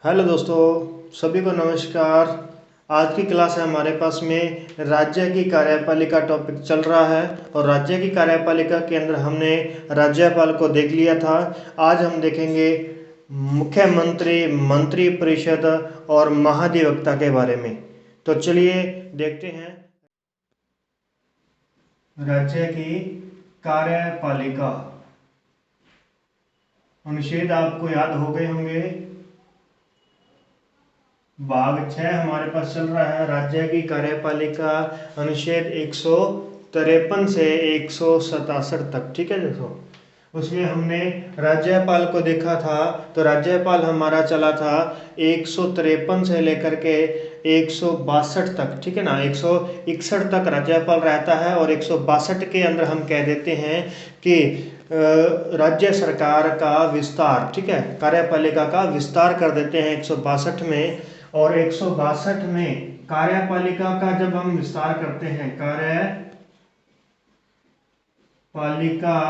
Hello दोस्तों, सभी को नमस्कार। आज की क्लास है हमारे पास में राज्य की कार्यपालिका टॉपिक चल रहा है और राज्य की कार्यपालिका के अंदर हमने राज्यपाल को देख लिया था। आज हम देखेंगे मुख्यमंत्री, मंत्री परिषद और महाधिवक्ता के बारे में। तो चलिए देखते हैं राज्य की कार्यपालिका। अनुच्छेद आपको याद हो गए होंगे। भाग 6 हमारे पास चल रहा है राज्य की कार्यपालिका, अनुच्छेद 153 से 167 तक। ठीक है दोस्तों, उसमें हमने राज्यपाल को देखा था। तो राज्यपाल हमारा चला था 153 से लेकर के 162 तक। ठीक है ना, 161 तक राज्यपाल रहता है और 162 के अंदर हम कह देते हैं कि राज्य सरकार का विस्तार, ठीक है, कार्यपालिका का विस्तार कर देते हैं 162 में। और 162 में कार्यपालिका का जब हम विस्तार करते हैं, कार्यपालिका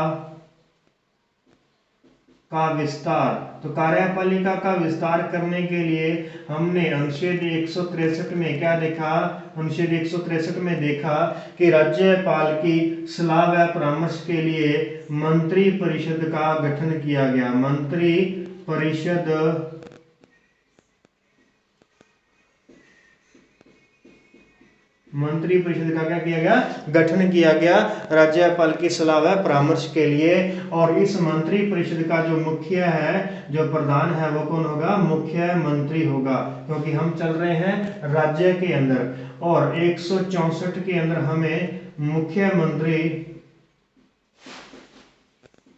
का विस्तार, तो कार्यपालिका का विस्तार करने के लिए हमने अनुच्छेद 163 में क्या देखा? अनुच्छेद 163 में देखा कि राज्यपाल की सलाह व परामर्श के लिए मंत्री परिषद का गठन किया गया। मंत्री परिषद का क्या किया गया? गठन किया गया राज्यपाल की सलाह व परामर्श के लिए। और इस मंत्री परिषद का जो मुखिया है, जो प्रधान है, वो कौन होगा? मुख्यमंत्री होगा, क्योंकि हम चल रहे हैं राज्य के अंदर। और 164 के अंदर हमें मुख्यमंत्री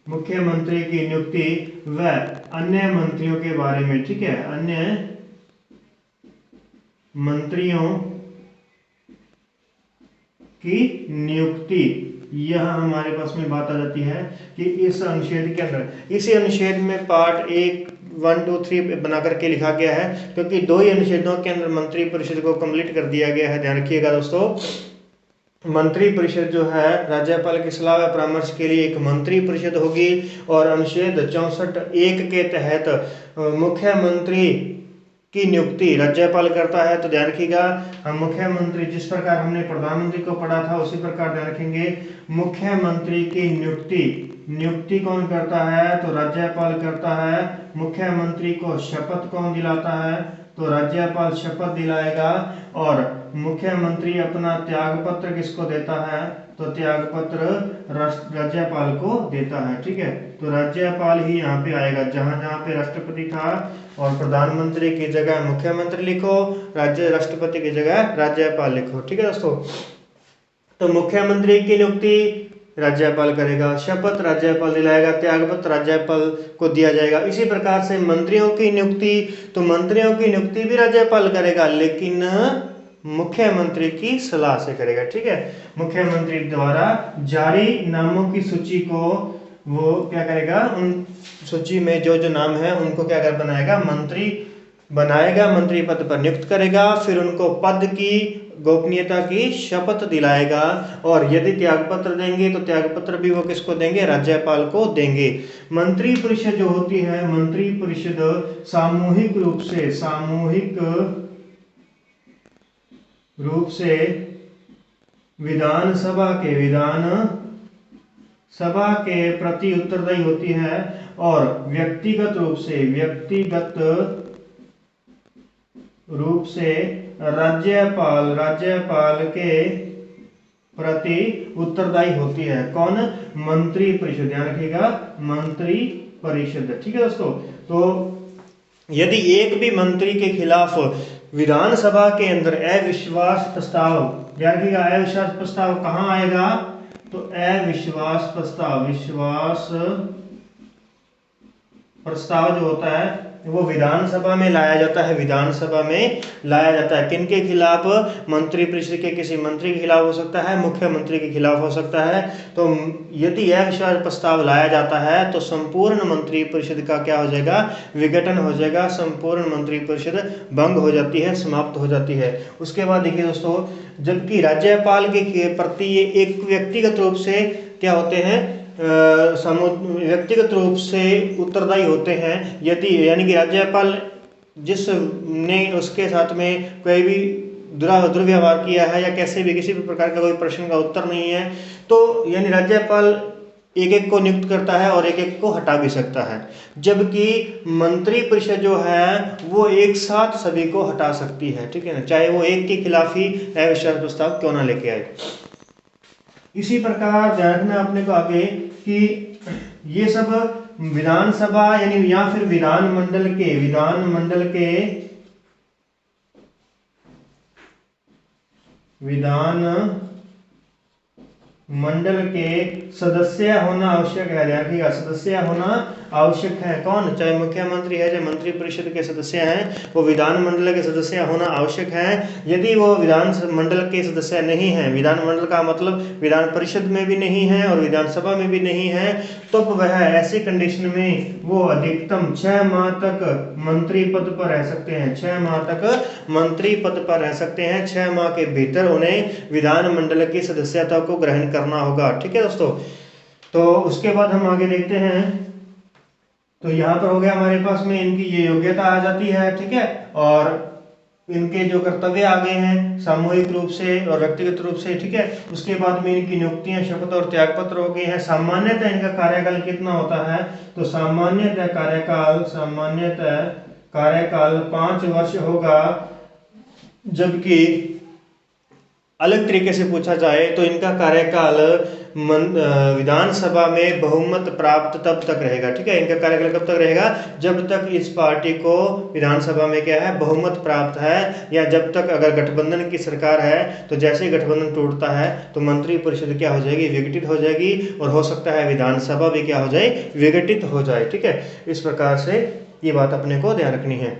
की नियुक्ति व अन्य मंत्रियों के बारे में, ठीक है, अन्य मंत्रियों की नियुक्ति, यह हमारे पास में बात आ जाती है कि इस अनुच्छेद के अंदर, इसी अनुच्छेद में पार्ट 1, 2, 3 बना करके लिखा गया है, क्योंकि दो ही अनुच्छेदों के अंदर मंत्री परिषद को कंप्लीट कर दिया गया है। ध्यान रखिएगा दोस्तों, मंत्री परिषद जो है राज्यपाल की सलाह व परामर्श के लिए एक मंत्री परिषद होगी। और अनुच्छेद 64(1) के तहत मुख्यमंत्री की नियुक्ति राज्यपाल करता है। तो ध्यान रखिएगा, हम मुख्यमंत्री, जिस प्रकार हमने प्रधानमंत्री को पढ़ा था उसी प्रकार ध्यान रखेंगे। मुख्यमंत्री की नियुक्ति कौन करता है? तो राज्यपाल करता है। मुख्यमंत्री को शपथ कौन दिलाता है? तो राज्यपाल शपथ दिलाएगा। और मुख्यमंत्री अपना त्याग पत्र किसको देता है? तो त्याग पत्र राज्यपाल को देता है। ठीक है, तो राज्यपाल ही यहाँ पे आएगा। जहां जहां पे राष्ट्रपति था और प्रधानमंत्री की जगह मुख्यमंत्री लिखो, राष्ट्रपति की जगह राज्यपाल लिखो। ठीक है दोस्तों, तो मुख्यमंत्री की नियुक्ति राज्यपाल करेगा, शपथ राज्यपाल दिलाएगा, त्यागपत्र राज्यपाल को दिया जाएगा। इसी प्रकार से मंत्रियों की नियुक्ति, तो मंत्रियों की नियुक्ति भी राज्यपाल करेगा, लेकिन मुख्यमंत्री की सलाह से करेगा। ठीक है, मुख्यमंत्री द्वारा जारी नामों की सूची को वो क्या करेगा? उन सूची में जो जो नाम है उनको क्या कर बनाएगा? मंत्री बनाएगा, मंत्री पद पर नियुक्त करेगा, फिर उनको पद की गोपनीयता की शपथ दिलाएगा। और यदि त्यागपत्र देंगे तो त्यागपत्र भी वो किसको देंगे? राज्यपाल को देंगे। मंत्री परिषद जो होती है, मंत्री परिषद सामूहिक रूप से विधानसभा के प्रति उत्तरदायी होती है और व्यक्तिगत रूप से राज्यपाल के प्रति उत्तरदायी होती है। कौन? मंत्री परिषद। ध्यान रखिएगा, मंत्री परिषद। ठीक है दोस्तों, तो यदि एक भी मंत्री के खिलाफ विधानसभा के अंदर अविश्वास प्रस्ताव, ध्यान रखिएगा, अविश्वास प्रस्ताव कहां आएगा? तो अविश्वास प्रस्ताव जो होता है वो विधानसभा में लाया जाता है। किनके खिलाफ? मंत्री परिषद के किसी मंत्री के खिलाफ हो सकता है, मुख्यमंत्री के खिलाफ हो सकता है। तो यदि अविश्वास प्रस्ताव लाया जाता है तो संपूर्ण मंत्री परिषद का क्या हो जाएगा? विघटन हो जाएगा, संपूर्ण मंत्री परिषद भंग हो जाती है, समाप्त हो जाती है। उसके बाद देखिए दोस्तों, जबकि राज्यपाल के प्रति ये एक व्यक्तिगत रूप से क्या होते हैं? व्यक्तिगत रूप से उत्तरदायी होते हैं। यदि यानी कि राज्यपाल जिसने उसके साथ में कोई भी दुर्व्यवहार किया है या कैसे भी किसी भी प्रकार का कोई प्रश्न का उत्तर नहीं है, तो यानी राज्यपाल एक एक को नियुक्त करता है और एक एक को हटा भी सकता है, जबकि मंत्री परिषद जो है वो एक साथ सभी को हटा सकती है, ठीक है ना, चाहे वो एक के खिलाफ ही अविश्वास प्रस्ताव क्यों ना लेके आए। इसी प्रकार ध्यान रखना अपने को आगे कि ये सब विधानसभा यानी या फिर विधानमंडल के सदस्य होना आवश्यक है। ध्यान रखिएगा, सदस्य होना आवश्यक है। कौन? चाहे मुख्यमंत्री है, चाहे मंत्री परिषद के सदस्य हैं, वो विधानमंडल के सदस्य होना आवश्यक है। यदि वो विधानमंडल के सदस्य नहीं है, विधानमंडल का मतलब विधान परिषद में भी नहीं है और विधानसभा में भी नहीं है, तो वह ऐसी कंडीशन में वो अधिकतम 6 माह तक मंत्री पद पर रह सकते हैं। 6 माह तक मंत्री पद पर रह सकते हैं। 6 माह के भीतर उन्हें विधानमंडल की सदस्यता को ग्रहण करना होगा, ठीक है दोस्तों। तो उसके बाद हम आगे देखते हैं, तो यहाँ पर हो गया हमारे पास में इनकी ये योग्यता आ जाती है, ठीक है, और इनके जो कर्तव्य आ गए हैं सामूहिक रूप से और व्यक्तिगत रूप से, ठीक है। उसके बाद में इनकी नियुक्तियां, शपथ और त्यागपत्र हो गए हैं। सामान्यतः इनका कार्यकाल कितना होता है? तो सामान्यतः कार्यकाल 5 वर्ष होगा, जबकि अलग तरीके से पूछा जाए तो इनका कार्यकाल विधानसभा में बहुमत प्राप्त तब तक रहेगा, ठीक है। इनका कार्यकाल कब तक रहेगा? जब तक इस पार्टी को विधानसभा में क्या है, बहुमत प्राप्त है, या जब तक अगर गठबंधन की सरकार है तो जैसे ही गठबंधन टूटता है तो मंत्री परिषद क्या हो जाएगी, विघटित हो जाएगी, और हो सकता है विधानसभा भी क्या हो जाए, विघटित हो जाए, ठीक है। इस प्रकार से ये बात अपने को ध्यान रखनी है।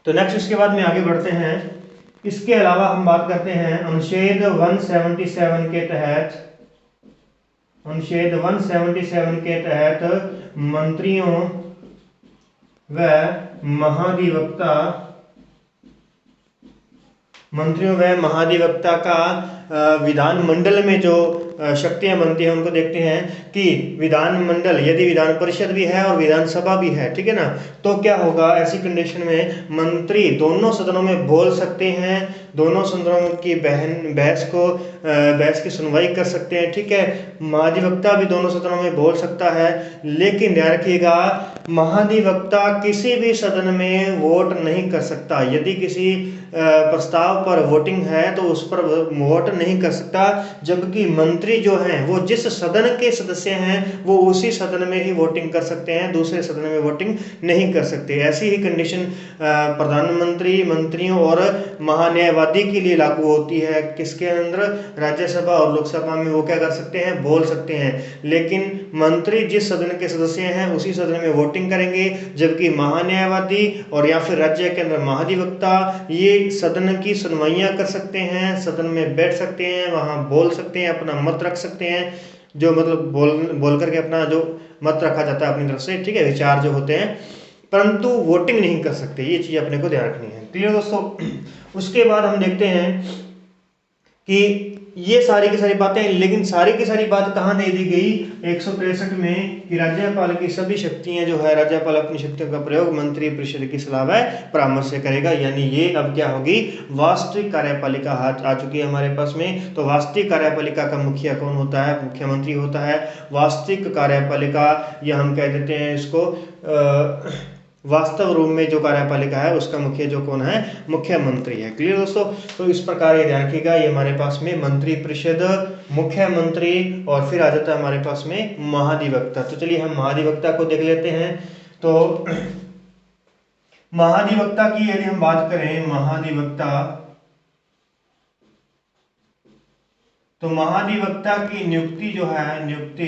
तो नेक्स्ट इसके बाद में आगे बढ़ते हैं। इसके अलावा हम बात करते हैं अनुच्छेद 177 के तहत मंत्रियों व महाधिवक्ता का विधानमंडल में जो शक्तियां बनती हैं उनको देखते हैं कि विधानमंडल यदि विधान परिषद भी है और विधानसभा भी है, ठीक है ना, तो क्या होगा, ऐसी कंडीशन में मंत्री दोनों सदनों में बोल सकते हैं, दोनों सदनों की बहस की सुनवाई कर सकते हैं, ठीक है। महाधिवक्ता भी दोनों सदनों में बोल सकता है, लेकिन ध्यान रखिएगा महाधिवक्ता किसी भी सदन में वोट नहीं कर सकता। यदि किसी प्रस्ताव पर वोटिंग है तो उस पर वोट नहीं कर सकता, जबकि मंत्री जो हैं वो जिस सदन के सदस्य हैं वो उसी सदन में ही वोटिंग कर सकते हैं, दूसरे सदन में वोटिंग नहीं कर सकते। ऐसी ही कंडीशन प्रधानमंत्री, मंत्रियों और महान्यायवादी के लिए लागू होती है। किसके अंदर? राज्यसभा और लोकसभा में वो क्या कर सकते हैं, बोल सकते हैं, लेकिन मंत्री जिस सदन के सदस्य हैं उसी सदन में वोटिंग करेंगे, जबकि महान्यायवादी और या फिर राज्य के अंदर महाधिवक्ता ये सदन की सुनवाइयां कर सकते हैं, सदन में बैठ सकते हैं, वहां बोल सकते हैं, अपना मत रख सकते हैं, जो मतलब बोल करके अपना जो मत रखा जाता है अपनी तरफ से, ठीक है, विचार जो होते हैं, परंतु वोटिंग नहीं कर सकते। ये चीज अपने को ध्यान रखनी है, क्लियर दोस्तों। उसके बाद हम देखते हैं कि ये सारी की सारी बातें, लेकिन सारी की सारी बात कहाँ दे दी गई? 163 में कि राज्यपाल की सभी शक्तियां जो है, राज्यपाल अपनी शक्तियों का प्रयोग मंत्री परिषद की सलाह व परामर्श से करेगा। यानी ये अब क्या होगी, वास्तविक कार्यपालिका हाथ आ चुकी है हमारे पास में। तो वास्तविक कार्यपालिका का मुखिया कौन होता है? मुख्यमंत्री होता है। वास्तविक कार्यपालिका या हम कह देते हैं इसको वास्तव रूप में जो कार्यपालिका है उसका मुखिया जो कौन है, मुख्यमंत्री है। क्लियर दोस्तों। तो इस प्रकार ये ध्यान रखिएगा, ये हमारे पास में मंत्री परिषद, मुख्यमंत्री और फिर आ जाता है हमारे पास में महाधिवक्ता। तो चलिए हम महाधिवक्ता को देख लेते हैं। तो महाधिवक्ता की यदि हम बात करें, महाधिवक्ता की नियुक्ति जो है, नियुक्ति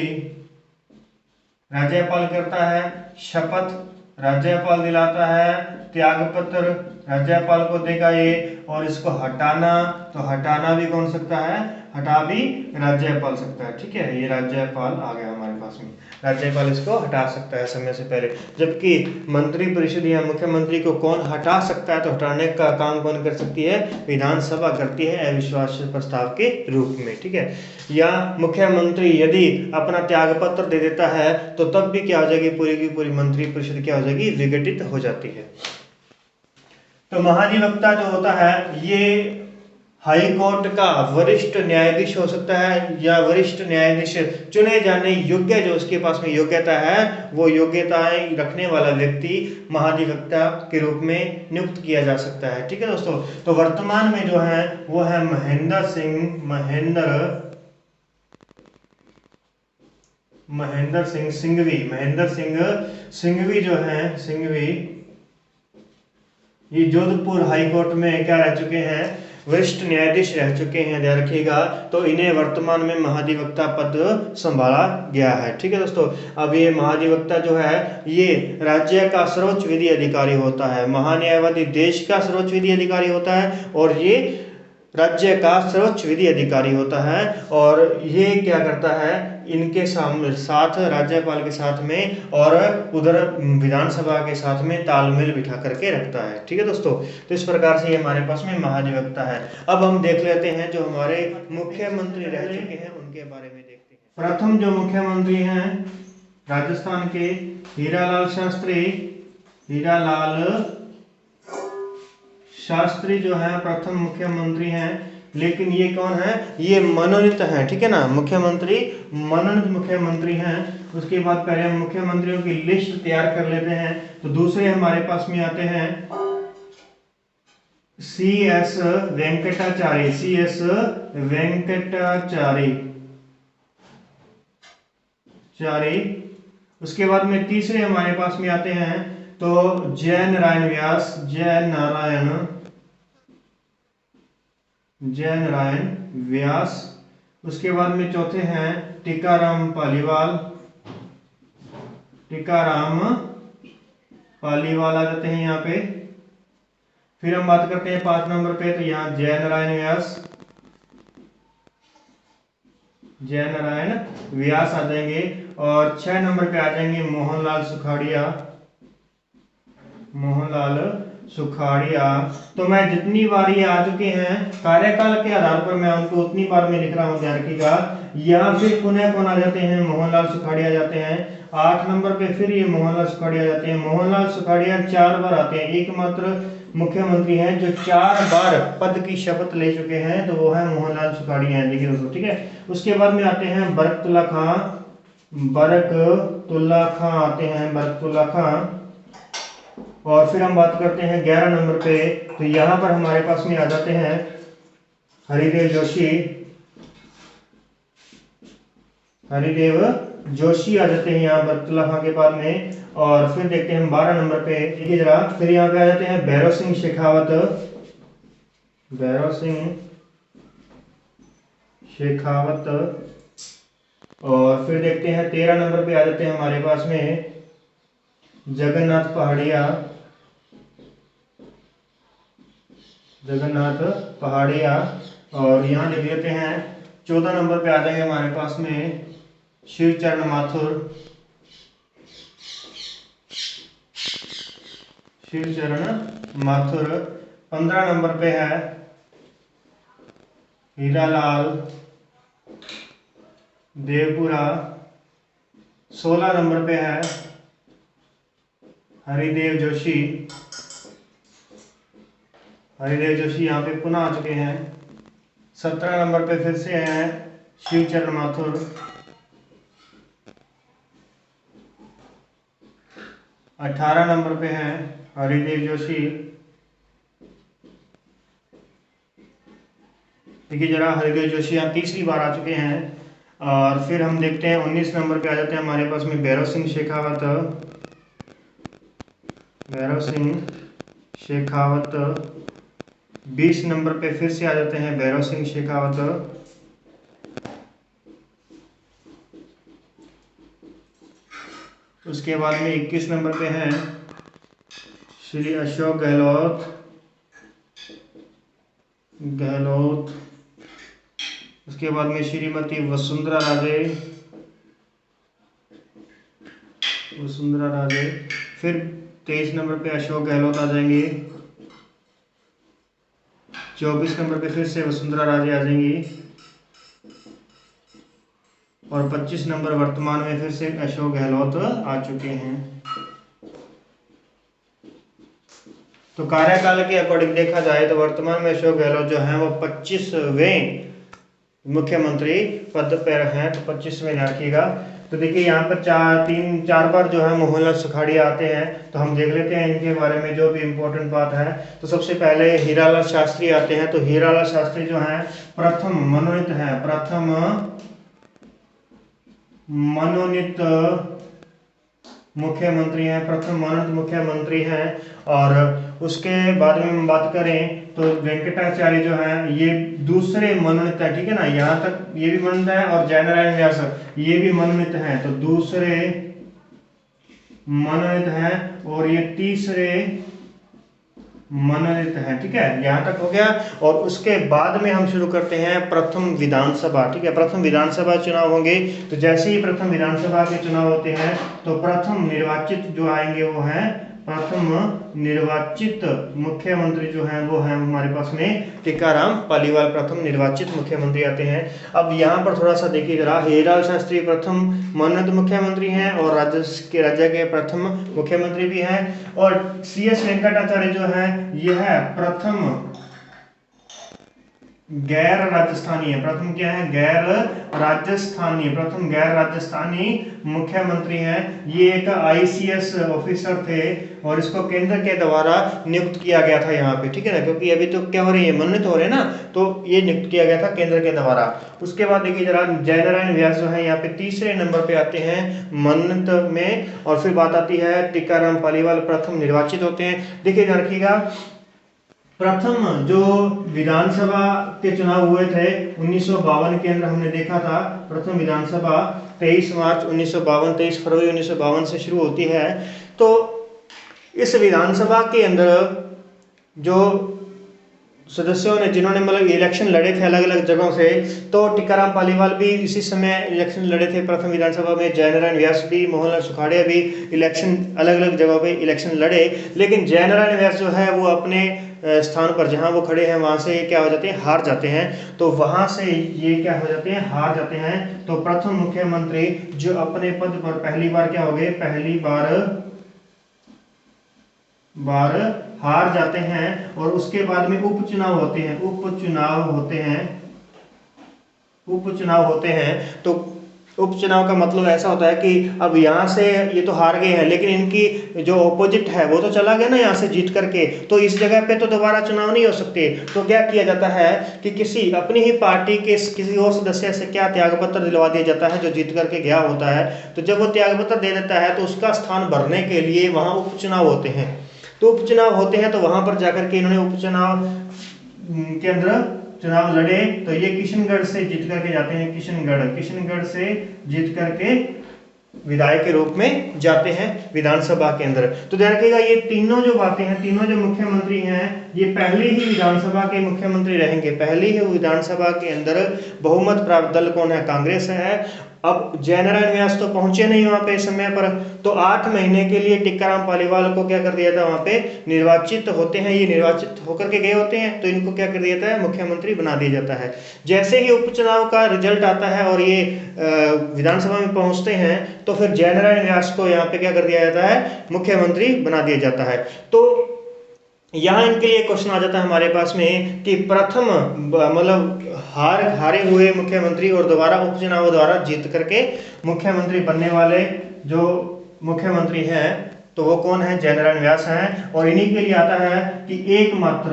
राज्यपाल करता है, शपथ राज्यपाल दिलाता है, त्यागपत्र राज्यपाल को देगा ये, और इसको हटाना, तो हटाना भी कौन सकता है, हटा भी राज्यपाल सकता है, ठीक है। ये राज्यपाल आ गया हमारे पास में, राज्यपाल इसको हटा सकता है समय से पहले, जबकि मंत्री परिषद या मुख्यमंत्री को कौन हटा सकता है? तो हटाने का काम कौन कर सकती है? विधानसभा करती है अविश्वास प्रस्ताव के रूप में, ठीक है। या मुख्यमंत्री यदि अपना त्यागपत्र दे देता है तो तब भी क्या हो जाएगी, पूरी की पूरी मंत्री परिषद क्या हो जाएगी, विघटित हो जाती है। तो महाधिवक्ता जो होता है ये हाई कोर्ट का वरिष्ठ न्यायाधीश हो सकता है, या वरिष्ठ न्यायाधीश चुने जाने योग्य, जो उसके पास में योग्यता है, वो योग्यताएं रखने वाला व्यक्ति महाधिवक्ता के रूप में नियुक्त किया जा सकता है। ठीक है दोस्तों। तो वर्तमान में जो है वो है महेंद्र सिंघवी जो है, ये जोधपुर हाई कोर्ट में क्या रह चुके हैं, वरिष्ठ न्यायाधीश रह चुके हैं, ध्यान रखिएगा। तो इन्हें वर्तमान में महाधिवक्ता पद संभाला गया है। ठीक है दोस्तों। अब ये महाधिवक्ता जो है ये राज्य का सर्वोच्च विधि अधिकारी होता है, महान्यायवादी देश का सर्वोच्च विधि अधिकारी होता है, और ये राज्य का सर्वोच्च विधि अधिकारी होता है। और ये क्या करता है, इनके साथ राज्यपाल के साथ में और उधर विधानसभा के साथ में तालमेल बिठा करके रखता है। ठीक है दोस्तों। तो इस प्रकार से ये हमारे पास में महाधिवक्ता है। अब हम देख लेते हैं जो हमारे मुख्यमंत्री रह चुके हैं उनके बारे में देखते हैं। प्रथम जो मुख्यमंत्री हैं राजस्थान के हीरालाल शास्त्री जो है प्रथम मुख्यमंत्री हैं। लेकिन ये कौन है, ये मनोनीत है। ठीक है ना, मुख्यमंत्री मनोनीत मुख्यमंत्री हैं। उसके बाद पहले हम मुख्यमंत्रियों की लिस्ट तैयार कर लेते हैं। तो दूसरे हमारे पास में आते हैं CS वेंकटाचारी। उसके बाद में तीसरे हमारे पास में आते हैं तो जय नारायण व्यास। उसके बाद में चौथे हैं टीकाराम पालीवाल आ जाते हैं यहाँ पे। फिर हम बात करते हैं 5 नंबर पे, तो यहाँ जय नारायण व्यास आ जाएंगे। और 6 नंबर पे आ जाएंगे मोहनलाल सुखाड़िया। तो मैं जितनी बार ये आ चुके हैं कार्यकाल के आधार पर मैं उनको उतनी बार में लिख रहा हूँ, ध्यान रखिएगा। यहाँ फिर पुनः कौन आ जाते हैं, मोहनलाल सुखाड़िया जाते हैं। 8 नंबर पे फिर ये मोहनलाल सुखाड़िया जाते हैं। मोहनलाल सुखाड़िया 4 बार आते हैं, एकमात्र मुख्यमंत्री हैं जो 4 बार पद की शपथ ले चुके हैं, तो वो है मोहनलाल सुखाड़िया हैं। देखिए दोस्तों, ठीक है। उसके बाद में आते हैं बरकतुल्ला खां। और फिर हम बात करते हैं 11 नंबर पे, तो यहाँ पर हमारे पास में आ जाते हैं हरिदेव जोशी आ जाते हैं यहाँ बरकतुल्ला खां के बाद में। और फिर देखते हैं हम 12 नंबर पे, देखिए जरा, फिर यहाँ पे आ जाते हैं भैरव सिंह शेखावत। और फिर देखते हैं 13 नंबर पे आ जाते हैं हमारे पास में जगन्नाथ पहाड़िया। और यहाँ लिख लेते हैं 14 नंबर पे आ जाएंगे हमारे पास में शिवचरण माथुर। 15 नंबर पे है हीरालाल देवपुरा। 16 नंबर पे है हरिदेव जोशी यहाँ पे पुनः आ चुके हैं। 17 नंबर पे फिर से हैं शिवचरण माथुर। 18 नंबर पे हैं हरिदेव जोशी। देखिए जरा, हरिदेव जोशी यहाँ तीसरी बार आ चुके हैं। और फिर हम देखते हैं 19 नंबर पे आ जाते हैं हमारे पास में भैरव सिंह शेखावत। 20 नंबर पे फिर से आ जाते हैं भैरव सिंह शेखावत। उसके बाद में 21 नंबर पे हैं श्री अशोक गहलोत। उसके बाद में श्रीमती वसुंधरा राजे। फिर 23 नंबर पे अशोक गहलोत आ जाएंगे। 24 नंबर पे फिर से वसुंधरा राजे आ जाएंगी। और 25 नंबर वर्तमान में फिर से अशोक गहलोत आ चुके हैं। तो तो कार्यकाल के अकॉर्डिंग देखा जाए तो वर्तमान में अशोक गहलोत जो है वो 25वें मुख्यमंत्री पद पर हैं। तो 25वें ध्यान रखिएगा। तो देखिए यहाँ पर चार बार जो है मोहनलाल सुखाड़िया आते हैं। तो हम देख लेते हैं इनके बारे में जो भी इम्पोर्टेंट बात है। तो सबसे पहले हीरालाल शास्त्री आते हैं। तो हीरालाल शास्त्री जो है प्रथम मनोनीत है, प्रथम मनोनीत मुख्यमंत्री हैं, प्रथम मनोनीत मुख्यमंत्री हैं। और उसके बाद में हम बात करें तो वेंकटाचार्य जो है ये दूसरे मनोनीत है, ठीक है ना। यहाँ तक ये भी मनोनीत है और जयनारायण व्यास ये भी मनोनीत हैं। तो दूसरे मनोनीत हैं और ये तीसरे मनोनीत है, ठीक है। यहाँ तक हो गया। और उसके बाद में हम शुरू करते हैं प्रथम विधानसभा, ठीक है। प्रथम विधानसभा चुनाव होंगे। तो जैसे ही प्रथम विधानसभा के चुनाव होते हैं तो प्रथम निर्वाचित जो आएंगे वो हैं, प्रथम निर्वाचित मुख्यमंत्री जो हैं वो हैं हमारे पास में टीकाराम पालीवाल, प्रथम निर्वाचित मुख्यमंत्री आते हैं। अब यहाँ पर थोड़ा सा देखिए जरा, हीरालाल शास्त्री प्रथम मनोनीत मुख्यमंत्री हैं और राज्य के प्रथम मुख्यमंत्री भी हैं। और CS वेंकटाचार्य जो है यह प्रथम गैर राजस्थानी है। प्रथम क्या है? गैर राजस्थानी, प्रथम गैर राजस्थानी मुख्यमंत्री हैं। ये एक ICS ऑफिसर थे और इसको केंद्र के द्वारा नियुक्त किया गया था यहाँ पे, ठीक है ना। क्योंकि अभी तो क्या हो रही है, मनोनीत हो रहे हैं ना, तो ये नियुक्त किया गया था केंद्र के द्वारा। उसके बाद देखिए जरा, जयनारायण व्यास जो है यहाँ पे तीसरे नंबर पे आते हैं मनोनीत में। और फिर बात आती है टीकाराम पालीवाल प्रथम निर्वाचित होते हैं। देखिए ध्यान रखिएगा, प्रथम जो विधानसभा के चुनाव हुए थे 1952 के अंदर हमने देखा था। प्रथम विधानसभा 23 मार्च 1952, 23 फरवरी 1952 से शुरू होती है। तो इस विधानसभा के अंदर जो सदस्यों ने, जिन्होंने मतलब इलेक्शन लड़े थे अलग अलग जगहों से, तो टीकाराम पालीवाल भी इसी समय इलेक्शन लड़े थे प्रथम विधानसभा में। जयनारायण व्यास भी, मोहनलाल सुखाड़िया भी इलेक्शन अलग अलग जगहों पे इलेक्शन लड़े। लेकिन जयनारायण व्यास जो है वो अपने स्थान पर जहां वो खड़े हैं वहां से क्या हो जाते हैं, हार जाते हैं। तो वहां से ये क्या हो जाते हैं, हार जाते हैं। तो प्रथम मुख्यमंत्री जो अपने पद पर पहली बार क्या हो गए, पहली बार हार जाते हैं। और उसके बाद में उपचुनाव होते हैं, उपचुनाव होते हैं। तो उपचुनाव का मतलब ऐसा होता है कि अब यहाँ से ये तो हार गए हैं, लेकिन इनकी जो ऑपोजिट है वो तो चला गया ना यहाँ से जीत करके, तो इस जगह पे तो दोबारा चुनाव नहीं हो सकते। तो क्या किया जाता है कि किसी अपनी ही पार्टी के किसी और सदस्य से क्या त्यागपत्र दिलवा दिया जाता है जो जीत करके गया होता है। तो जब वो त्यागपत्र दे देता है तो उसका स्थान भरने के लिए वहाँ उपचुनाव होते हैं। तो उपचुनाव होते हैं तो वहां पर जाकर के इन्होंने उपचुनाव के अंदर चुनाव लड़े। तो ये किशनगढ़ से जीत करके जाते हैं, किशनगढ़ से जीत करके विधायक के रूप में जाते हैं विधानसभा के अंदर। तो ध्यान रखिएगा, ये तीनों जो बातें हैं, तीनों जो मुख्यमंत्री हैं ये पहले ही विधानसभा के मुख्यमंत्री रहेंगे। पहले ही विधानसभा के अंदर बहुमत प्राप्त दल कौन है, कांग्रेस है। अब जयनारायण व्यास तो पहुंचे नहीं वहां पे समय पर, तो 8 महीने के लिए टीकाराम पालीवाल को क्या कर दिया था, वहां पे निर्वाचित होते हैं। ये निर्वाचित होकर के गए होते हैं तो इनको क्या कर दिया जाता है, मुख्यमंत्री बना दिया जाता है। जैसे ही उपचुनाव का रिजल्ट आता है और ये विधानसभा में पहुंचते हैं तो फिर जयनारायण व्यास को यहाँ पे क्या कर दिया जाता है, मुख्यमंत्री बना दिया जाता है। तो यहाँ इनके लिए क्वेश्चन आ जाता है हमारे पास में कि प्रथम मतलब हारे हुए मुख्यमंत्री और दोबारा उपचुनाव द्वारा जीत करके मुख्यमंत्री बनने वाले जो मुख्यमंत्री हैं तो वो कौन है, जयनारायण व्यास हैं। और इन्हीं के लिए आता है कि एकमात्र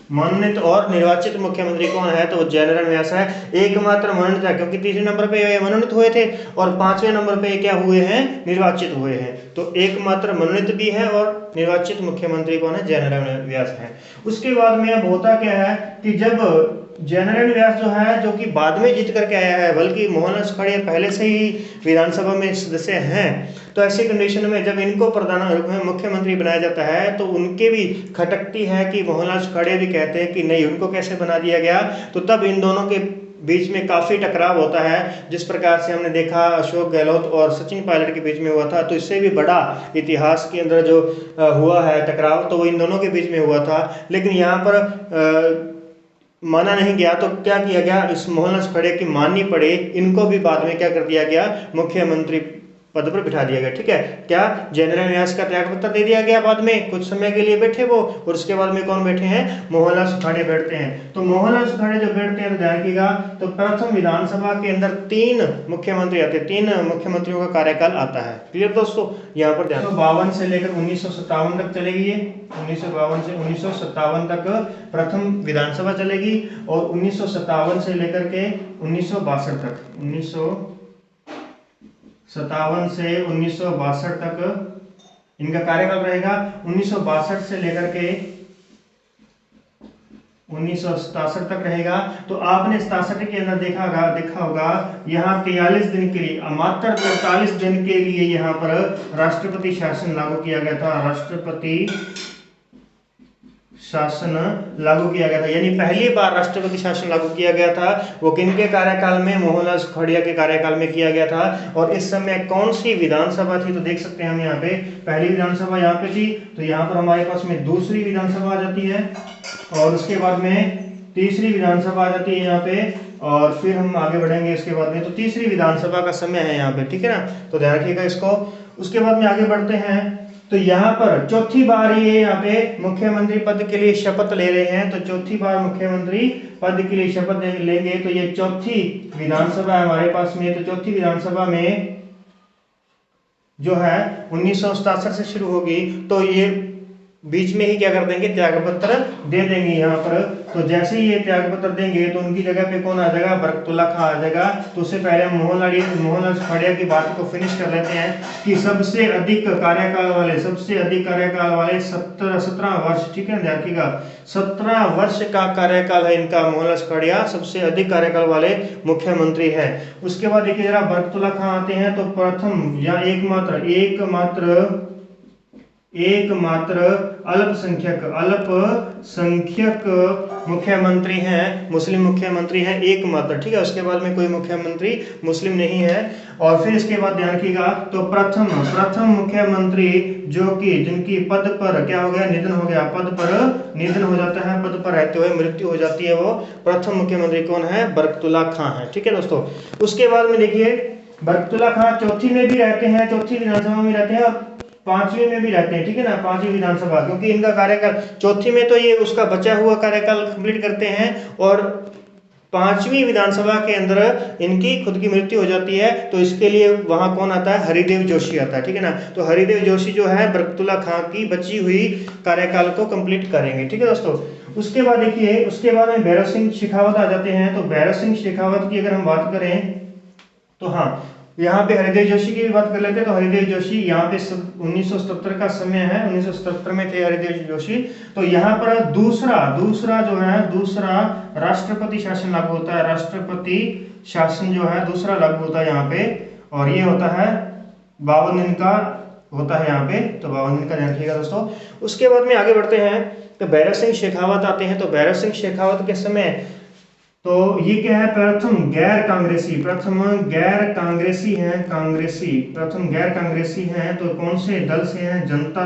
मनोनीत और निर्वाचित मुख्यमंत्री कौन है, तो जयनारायण व्यास है। एकमात्र मनोनीत है क्योंकि तीसरे नंबर पे ये मनोनीत हुए थे और 5वें नंबर पे क्या हुए हैं, निर्वाचित हुए हैं। तो एकमात्र मनोनीत भी है और निर्वाचित मुख्यमंत्री कौन है, जयनारायण व्यास है। उसके बाद में अब होता क्या है कि जब जयनारायण व्यास जो है, जो कि बाद में जीत करके आया है, बल्कि मोहनलाल सुखाड़िया पहले से ही विधानसभा में सदस्य हैं, तो ऐसी कंडीशन में जब इनको मुख्यमंत्री बनाया जाता है तो उनके भी खटकती है कि मोहनलाल सुखाड़िया भी कहते हैं कि नहीं, उनको कैसे बना दिया गया। तो तब इन दोनों के बीच में काफी टकराव होता है, जिस प्रकार से हमने देखा अशोक गहलोत और सचिन पायलट के बीच में हुआ था। तो इससे भी बड़ा इतिहास के अंदर जो हुआ है टकराव, तो वो इन दोनों के बीच में हुआ था। लेकिन यहाँ पर माना नहीं गया तो क्या किया गया, इस मोहनलाल खड़गे की माननी पड़े, इनको भी बाद में क्या कर दिया गया, मुख्यमंत्री पद पर बिठा दिया गया। ठीक है, क्या जनरल न्यास का त्यागपत्र दे दिया गया बाद में, कुछ समय के लिए बैठे वो, और उसके बाद में कौन बैठे हैं, मोहनलाल सुखाड़े बैठते हैं। तो मोहनलाल सुखाड़े जो बैठते हैं तो ध्यान रखिएगा, तो प्रथम विधानसभा के अंदर 3 मुख्यमंत्री आते हैं, 3 मुख्यमंत्रियों का कार्यकाल आता है। क्लियर दोस्तों, यहाँ पर ध्यान, 1952 से लेकर 1957 तक चलेगी ये, 1952 से 1957 तक प्रथम विधानसभा चलेगी, और 1957 से लेकर के 1962 तक, 1957 से 1962 तक इनका कार्यकाल रहेगा। 1962 से लेकर के 1967 तक रहेगा। तो आपने 67 के अंदर देखा होगा यहाँ 43 दिन के लिए, मात्र 43 दिन के लिए यहाँ पर राष्ट्रपति शासन लागू किया गया था, राष्ट्रपति शासन लागू किया गया था। यानी पहली बार राष्ट्रपति शासन लागू किया गया था, वो किनके कार्यकाल में, मोहनलाल सुखाड़िया के कार्यकाल में किया गया था। और इस समय कौन सी विधानसभा थी, तो देख सकते हैं हम यहाँ पे पहली विधानसभा यहाँ पे थी, तो यहाँ पर हमारे पास में दूसरी विधानसभा आ जाती है, और उसके बाद में तीसरी विधानसभा आ जाती है यहाँ पे, और फिर हम आगे बढ़ेंगे इसके बाद में। तो तीसरी विधानसभा का समय है यहाँ पे, ठीक है ना, तो ध्यान रखिएगा इसको। उसके बाद में आगे बढ़ते हैं, तो यहाँ पर चौथी बार ये यहाँ पे मुख्यमंत्री पद के लिए शपथ ले रहे हैं, तो चौथी बार मुख्यमंत्री पद के लिए शपथ लेंगे। तो ये चौथी विधानसभा है हमारे पास में, तो चौथी विधानसभा में जो है 1967 से शुरू होगी, तो ये बीच में ही क्या कर देंगे, त्यागपत्र दे देंगे यहाँ पर। तो जैसे ही ये त्यागपत्र देंगे तो उनकी जगह पे कौन आ जाएगा, बरकतुल्ला खां आ जाएगा। तो उससे पहले हम मोहनलाल सुखाड़िया की बात को फिनिश कर लेते हैं कि सबसे अधिक कार्यकाल वाले 17 वर्ष, ठीक है, ध्यान रखिएगा 17 वर्ष का कार्यकाल है इनका, मोहनलाल सुखाड़िया सबसे अधिक कार्यकाल वाले मुख्यमंत्री है। उसके बाद देखिए जरा बरकतुल्ला खां आते हैं, तो प्रथम या एकमात्र अल्पसंख्यक मुख्यमंत्री हैं, मुस्लिम मुख्यमंत्री हैं एकमात्र, ठीक है। उसके बाद में कोई मुख्यमंत्री मुस्लिम नहीं है। और फिर इसके बाद ध्यान रखिएगा, तो प्रथम मुख्यमंत्री जो कि जिनकी पद पर क्या हो गया, निधन हो गया, पद पर निधन हो जाता है, पद पर रहते हुए मृत्यु हो जाती है, वो प्रथम मुख्यमंत्री कौन है, बरकतुल्ला खां है, ठीक है दोस्तों। उसके बाद में देखिए बरकतुल्ला खां चौथी में भी रहते हैं, चौथी विधानसभा में रहते हैं, और 5वीं में भी रहते हैं, ठीक है ना, 5वीं विधानसभा, क्योंकि इनका कार्यकाल चौथी में तो ये उसका बचा हुआ कार्यकाल कंप्लीट करते हैं, और 5वीं विधानसभा के अंदर इनकी खुद की मृत्यु हो जाती है। तो इसके लिए वहां कौन आता है, हरिदेव जोशी आता है, ठीक है ना। तो हरिदेव जोशी जो है बरकतुल्ला खां की बची हुई कार्यकाल को कंप्लीट करेंगे, ठीक है दोस्तों। उसके बाद देखिए, उसके बाद में भैरव सिंह शेखावत आ जाते हैं। तो भैरव सिंह शेखावत की अगर हम बात करें तो हाँ, यहाँ पे हरिदेव जोशी की भी बात कर लेते हैं। तो हरिदेव जोशी यहाँ पे 1977 का समय है, 1977 में थे हरिदेव जोशी। तो यहाँ पर दूसरा राष्ट्रपति शासन लागू होता है, राष्ट्रपति शासन जो है दूसरा लागू होता है यहाँ पे, और ये होता है 52 दिन का होता है यहाँ पे, तो 52 दिन का ध्यान रखिएगा दोस्तों। उसके बाद में आगे बढ़ते हैं, तो भैरव सिंह शेखावत आते हैं। तो भैरव सिंह शेखावत के समय तो ये क्या है, प्रथम गैर कांग्रेसी हैं। तो कौन से दल से हैं, जनता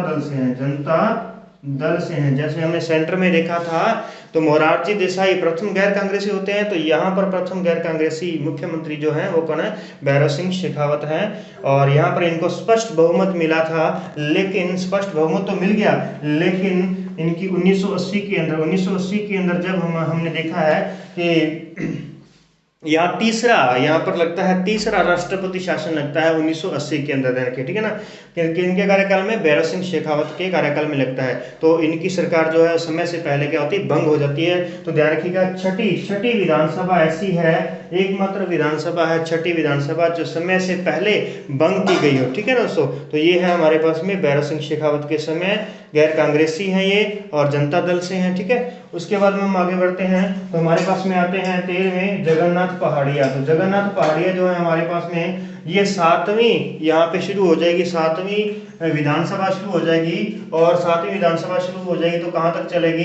दल से हैं। जैसे हमने सेंटर में देखा था तो मोरारजी देसाई प्रथम गैर कांग्रेसी होते हैं, तो यहाँ पर प्रथम गैर कांग्रेसी मुख्यमंत्री जो है वो कौन है, भैरव सिंह शेखावत है। और यहाँ पर इनको स्पष्ट बहुमत मिला था, लेकिन स्पष्ट बहुमत तो मिल गया, लेकिन इनकी 1980 के अंदर जब हमने देखा है कि यहाँ पर लगता है तीसरा राष्ट्रपति शासन लगता है 1980 के अंदर के, ठीक है ना, इनके कार्यकाल में भैरव सिंह शेखावत के कार्यकाल में लगता है। तो इनकी सरकार जो है समय से पहले क्या होती है, भंग हो जाती है। तो ध्यान रखिएगा, छठी विधानसभा ऐसी है, एकमात्र विधानसभा है छठी विधानसभा जो समय से पहले भंग की गई हो, ठीक है ना दोस्तों। तो ये है हमारे पास में भैरव सिंह शेखावत के समय, गैर कांग्रेसी हैं ये और जनता दल से हैं, ठीक है। उसके बाद में हम आगे बढ़ते हैं, तो हमारे पास में आते हैं 13वें जगन्नाथ पहाड़िया। तो जगन्नाथ पहाड़िया जो है हमारे पास में, ये 7वीं यहाँ पे शुरू हो जाएगी, 7वीं विधानसभा शुरू हो जाएगी। और 7वीं विधानसभा शुरू हो जाएगी तो कहाँ तक चलेगी,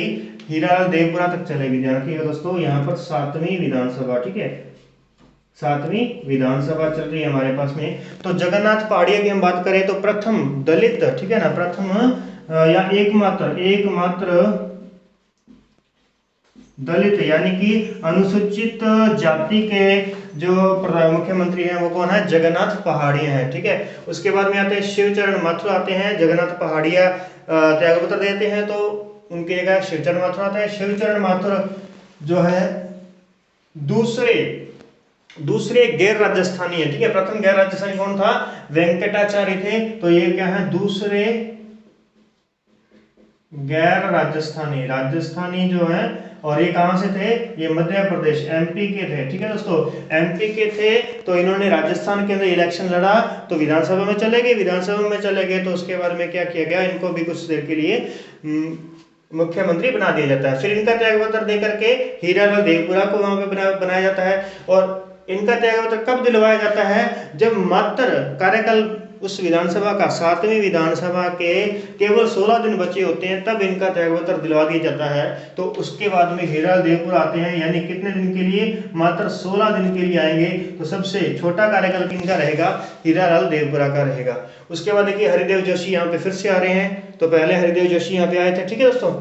हीरालाल देवपुरा तक चलेगी। ध्यान रखिएगा दोस्तों, यहाँ पर 7वीं विधानसभा, ठीक है, 7वीं विधानसभा चल रही है हमारे पास में। तो जगन्नाथ पहाड़िया की हम बात करें तो प्रथम दलित, ठीक है ना, प्रथम या एकमात्र दलित यानी कि अनुसूचित जाति के जो मुख्यमंत्री हैं वो कौन है, जगन्नाथ पहाड़िया हैं। ठीक है, उसके बाद में आते हैं शिवचरण माथुर आते हैं, जगन्नाथ पहाड़िया त्यागपत्र देते हैं तो उनकी जगह शिवचरण माथुर आते हैं। शिवचरण माथुर जो है दूसरे गैर राजस्थानी है। ठीक है, प्रथम गैर राजस्थानी कौन था, वेंकटाचार्य थे, तो ये क्या है, दूसरे गैर राजस्थानी जो है, और ये कहां से थे, ये मध्य प्रदेश एमपी के थे। ठीक है दोस्तों, एमपी के थे, तो इन्होंने राजस्थान के अंदर इलेक्शन लड़ा, तो विधानसभा में चले गए, तो उसके बाद में क्या किया गया, इनको भी कुछ देर के लिए मुख्यमंत्री बना दिया जाता है। फिर इनका त्यागपत्र दे करके हीरालाल देवपुरा को वहां पे बनाया जाता है। और इनका त्यागपत्र कब दिलवाया जाता है, जब मात्र कार्यकाल उस विधानसभा का 7वीं विधानसभा के केवल 16 दिन बचे होते हैं, तब इनका त्यागपत्र दिलवा दिया जाता है। तो उसके बाद में हीरालाल देवपुरा आते हैं, यानी कितने दिन के लिए, मात्र 16 दिन के लिए आएंगे। तो सबसे छोटा कार्यकाल किनका रहेगा, हीरालाल देवपुरा का रहेगा। उसके बाद देखिए हरिदेव जोशी यहाँ पे फिर से आ रहे हैं, तो पहले हरिदेव जोशी यहाँ पे आए थे। ठीक है दोस्तों,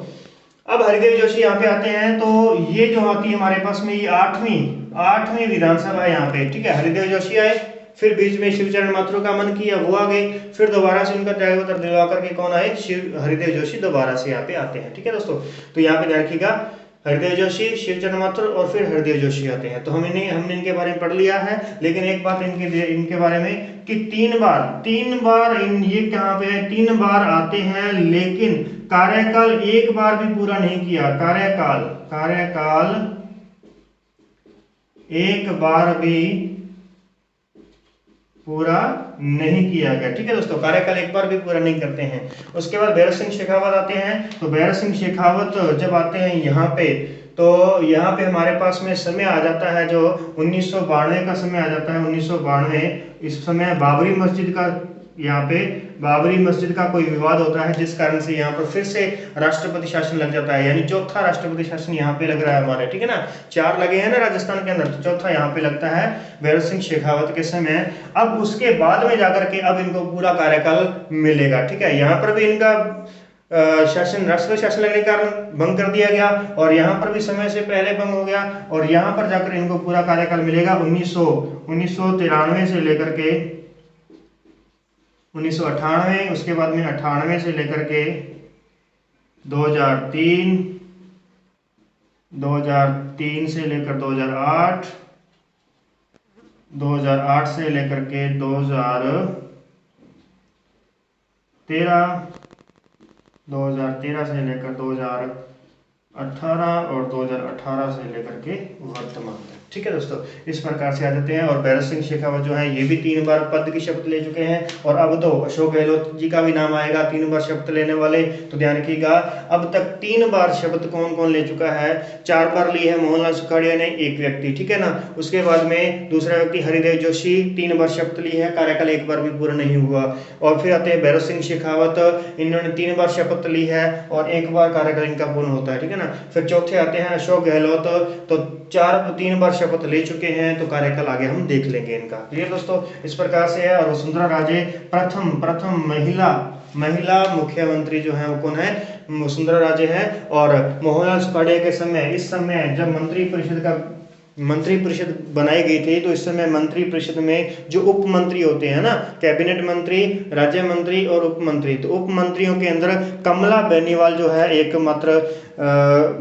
अब हरिदेव जोशी यहाँ पे आते हैं, तो ये जो आती है हमारे पास में, ये आठवीं विधानसभा है यहाँ पे। ठीक है, हरिदेव जोशी आए, फिर बीच में शिवचरण माथुर का मन किया, वो आ गए, फिर दोबारा से उनका त्यागपत्र दिलवा करके कौन आए, हरिदेव जोशी दोबारा से यहाँ पे आते हैं। ठीक है दोस्तों, तो यहाँ पे ध्यान रखिएगा, हरिदेव जोशी, शिवचरण माथुर और फिर हरिदेव जोशी आते हैं। तो हमने इनके बारे में पढ़ लिया है, लेकिन एक बात इनके बारे में कि तीन बार ये कहाँ पे है, 3 बार आते हैं, लेकिन कार्यकाल एक बार भी पूरा नहीं किया। कार्यकाल एक बार भी पूरा नहीं किया गया। ठीक है दोस्तों, कार्यकाल एक बार भी पूरा नहीं करते हैं। उसके बाद भैरव सिंह शेखावत आते हैं, तो भैरव सिंह शेखावत जब आते हैं यहाँ पे, तो यहाँ पे हमारे पास में समय आ जाता है जो 1992 का समय आ जाता है। 1992, इस समय बाबरी मस्जिद का कोई विवाद होता है, जिस कारण से यहाँ पर फिर से राष्ट्रपति शासन लग जाता है, यानी चौथा राष्ट्रपति शासन यहाँ पे लग रहा है हमारे। ठीक है ना, 4 लगे हैं ना राजस्थान के अंदर, तो चौथा यहाँ पे लगता है भैरव सिंह शेखावत के समय। अब उसके बाद में जाकर के अब इनको पूरा कार्यकाल मिलेगा। ठीक है, यहाँ पर भी इनका शासन राष्ट्रपति शासन लगने के कारण भंग कर दिया गया, और यहाँ पर भी समय से पहले भंग हो गया, और यहाँ पर जाकर इनको पूरा कार्यकाल मिलेगा 1993 से लेकर के 1998, उसके बाद में 98 से लेकर के 2003 से लेकर 2008, 2008 से लेकर के 2013 से लेकर 2018 और 2018 से लेकर के वर्तमान तक। ठीक है दोस्तों, इस प्रकार से आ जाते हैं। और भैरव सिंह शेखावत जो है, ये भी 3 बार पद की शपथ ले चुके हैं, और अब तो अशोक गहलोत जी का भी नाम आएगा 3 बार शपथ लेने वाले। तो ध्यान रखिएगा, अब तक 3 बार शपथ कौन कौन ले चुका है, 4 बार ली है मोहनलाल सुखाड़िया ने, एक व्यक्ति। ठीक है ना, उसके बाद में दूसरा व्यक्ति हरिदेव जोशी, 3 बार शपथ ली है, कार्यकाल एक बार भी पूरा नहीं हुआ। और फिर आते हैं भैरव सिंह शेखावत, इन्होंने 3 बार शपथ ली है और 1 बार कार्यकाल इनका पूर्ण होता है। ठीक है ना, फिर चौथे आते हैं अशोक गहलोत, तो 3 बार शपथ ले चुके हैं, तो कार्यकाल आगे हम देख लेंगे इनका। क्लियर दोस्तों, इस प्रकार से है। और वसुंधरा राजे प्रथम महिला मुख्यमंत्री जो है वो कौन है, वसुंधरा राजे है। और मोहनलाल सुखाड़िया के समय, इस समय जब मंत्री परिषद बनाई गई थी, तो इस समय मंत्री परिषद में जो उप मंत्री होते हैं ना, कैबिनेट मंत्री, राज्य मंत्री और उप मंत्री, तो उप मंत्रियों के अंदर कमला बेनीवाल जो है एकमात्र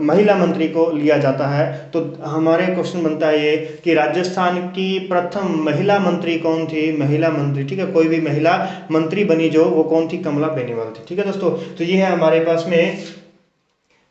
महिला मंत्री को लिया जाता है। तो हमारे क्वेश्चन बनता है ये कि राजस्थान की प्रथम महिला मंत्री कौन थी, महिला मंत्री। ठीक है, कोई भी महिला मंत्री बनी जो, वो कौन थी, कमला बेनीवाल थी। ठीक है दोस्तों, तो ये है हमारे पास में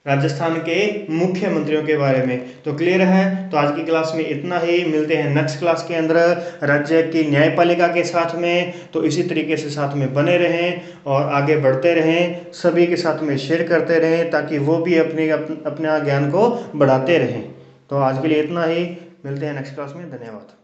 राजस्थान के मुख्यमंत्रियों के बारे में। तो क्लियर है, तो आज की क्लास में इतना ही। मिलते हैं नेक्स्ट क्लास के अंदर राज्य की न्यायपालिका के साथ में। तो इसी तरीके से साथ में बने रहें और आगे बढ़ते रहें, सभी के साथ में शेयर करते रहें, ताकि वो भी अपने ज्ञान को बढ़ाते रहें। तो आज के लिए इतना ही, मिलते हैं नेक्स्ट क्लास में। धन्यवाद।